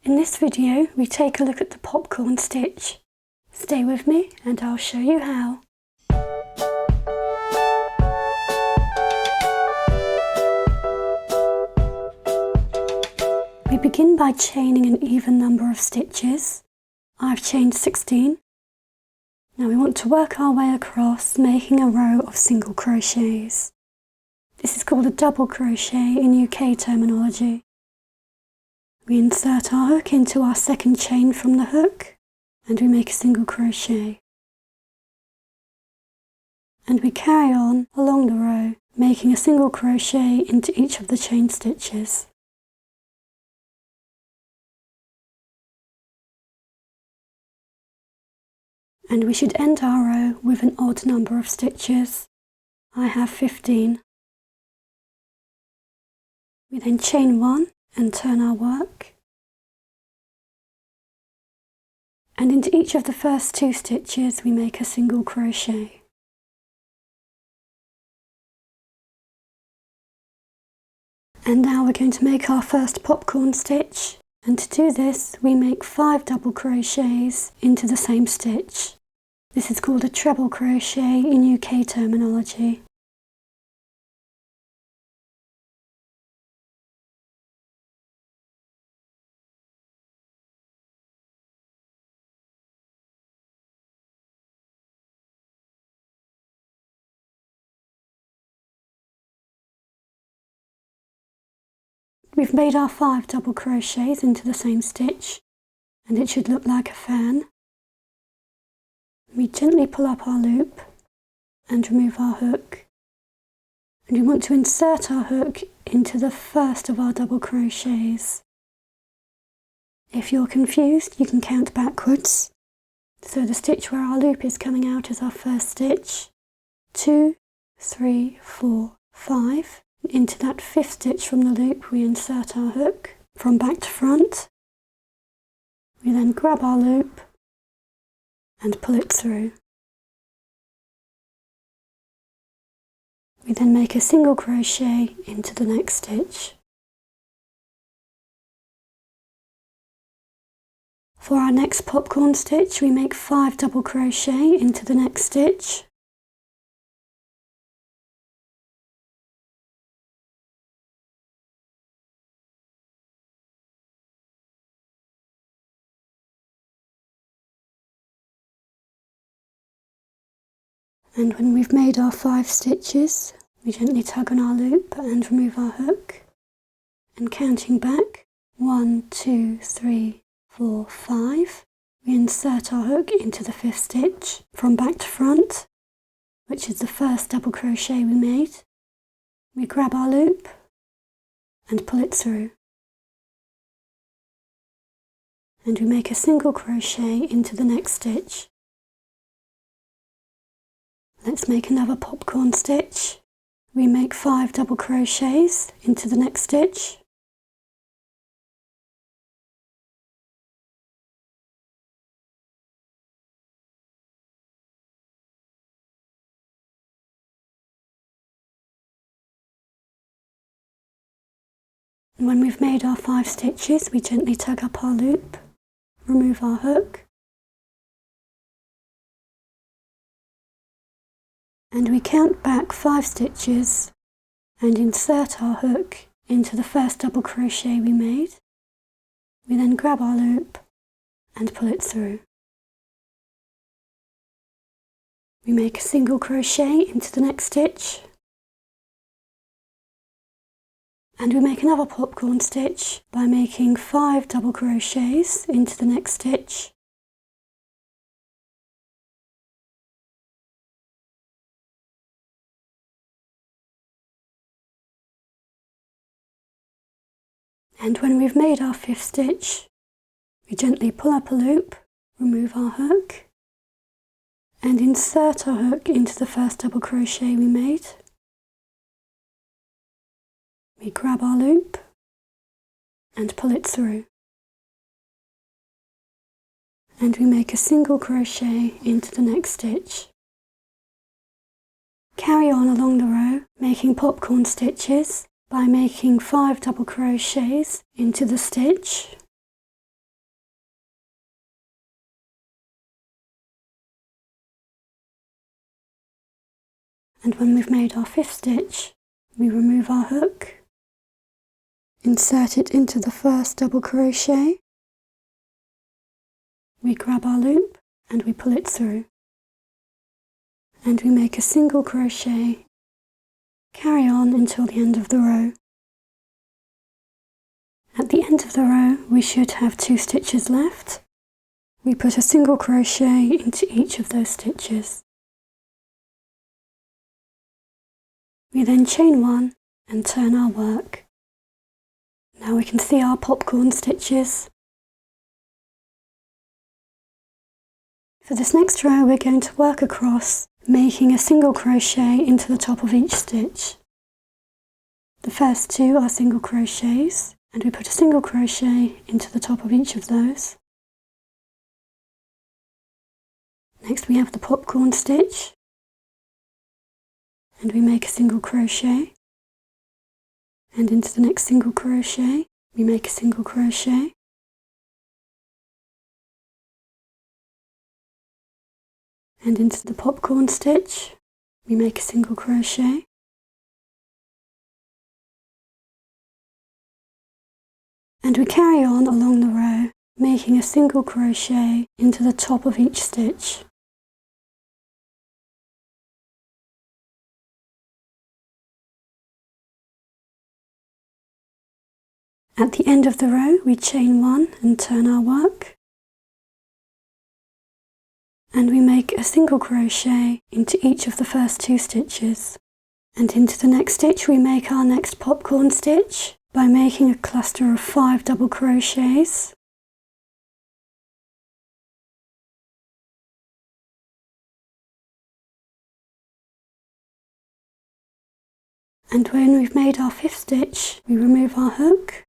In this video, we take a look at the popcorn stitch. Stay with me and I'll show you how. We begin by chaining an even number of stitches. I've chained 16. Now we want to work our way across, making a row of single crochets. This is called a double crochet in UK terminology. We insert our hook into our second chain from the hook and we make a single crochet. And we carry on along the row, making a single crochet into each of the chain stitches. And we should end our row with an odd number of stitches. I have 15. We then chain 1 and turn our work. And into each of the first 2 stitches we make a single crochet. And now we're going to make our first popcorn stitch. And to do this we make 5 double crochets into the same stitch. This is called a treble crochet in UK terminology. We've made our 5 double crochets into the same stitch, and it should look like a fan. We gently pull up our loop and remove our hook. And we want to insert our hook into the first of our double crochets. If you're confused, you can count backwards. So the stitch where our loop is coming out is our first stitch. 2, 3, 4, 5. Into that 5th stitch from the loop we insert our hook from back to front. We then grab our loop and pull it through. We then make a single crochet into the next stitch. For our next popcorn stitch we make 5 double crochet into the next stitch. And when we've made our 5 stitches, we gently tug on our loop and remove our hook. And counting back, 1, 2, 3, 4, 5, we insert our hook into the 5th stitch from back to front, which is the first double crochet we made. We grab our loop and pull it through. And we make a single crochet into the next stitch. Let's make another popcorn stitch. We make 5 double crochets into the next stitch. And when we've made our 5 stitches, we gently tug up our loop, remove our hook, and we count back 5 stitches and insert our hook into the first double crochet we made. We then grab our loop and pull it through. We make a single crochet into the next stitch, and we make another popcorn stitch by making 5 double crochets into the next stitch. And when we've made our 5th stitch, we gently pull up a loop, remove our hook, and insert our hook into the first double crochet we made. We grab our loop and pull it through. And we make a single crochet into the next stitch. Carry on along the row, making popcorn stitches by making 5 double crochets into the stitch, And when we've made our 5th stitch, we remove our hook, insert it into the first double crochet, we grab our loop and we pull it through. And we make a single crochet, carry on until the end of the row. At the end of the row, we should have 2 stitches left. We put a single crochet into each of those stitches. We then chain 1 and turn our work. Now we can see our popcorn stitches. For this next row, we're going to work across, making a single crochet into the top of each stitch. The first 2 are single crochets, and we put a single crochet into the top of each of those. Next we have the popcorn stitch, and we make a single crochet, and into the next single crochet we make a single crochet, and into the popcorn stitch we make a single crochet, and we carry on along the row, making a single crochet into the top of each stitch. At the end of the row, we chain 1 and turn our work, and we make a single crochet into each of the first 2 stitches. And into the next stitch we make our next popcorn stitch by making a cluster of 5 double crochets. And when we've made our 5th stitch, we remove our hook,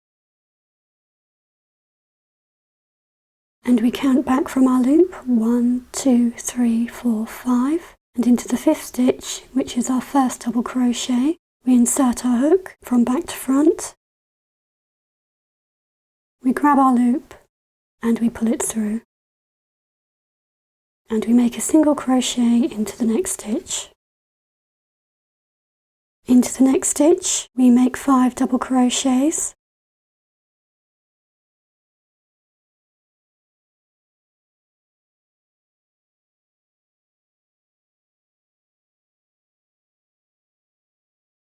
and we count back from our loop 1, 2, 3, 4, 5, and into the 5th stitch, which is our first double crochet, we insert our hook from back to front, we grab our loop and we pull it through, and we make a single crochet into the next stitch. Into the next stitch we make 5 double crochets,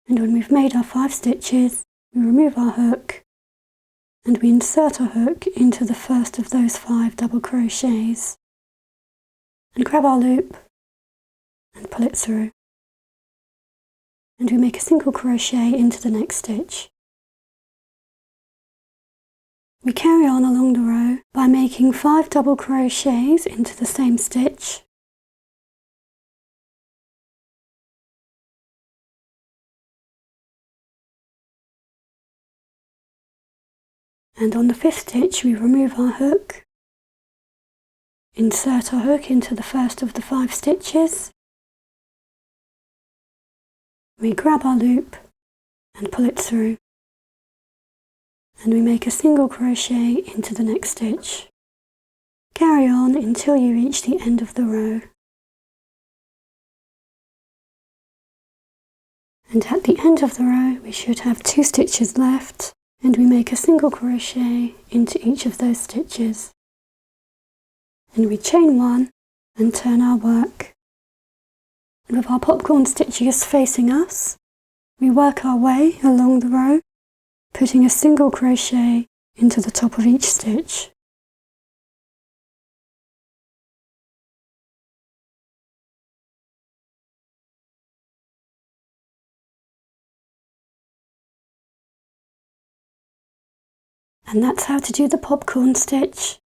and when we've made our 5 stitches, we remove our hook and we insert our hook into the first of those 5 double crochets and grab our loop and pull it through, and we make a single crochet into the next stitch. We carry on along the row by making 5 double crochets into the same stitch, and on the 5th stitch we remove our hook, insert our hook into the first of the 5 stitches, we grab our loop and pull it through, and we make a single crochet into the next stitch. Carry on until you reach the end of the row. And at the end of the row we should have 2 stitches left, and we make a single crochet into each of those stitches. And we chain 1 and turn our work. And with our popcorn stitches facing us, we work our way along the row, putting a single crochet into the top of each stitch. And that's how to do the popcorn stitch.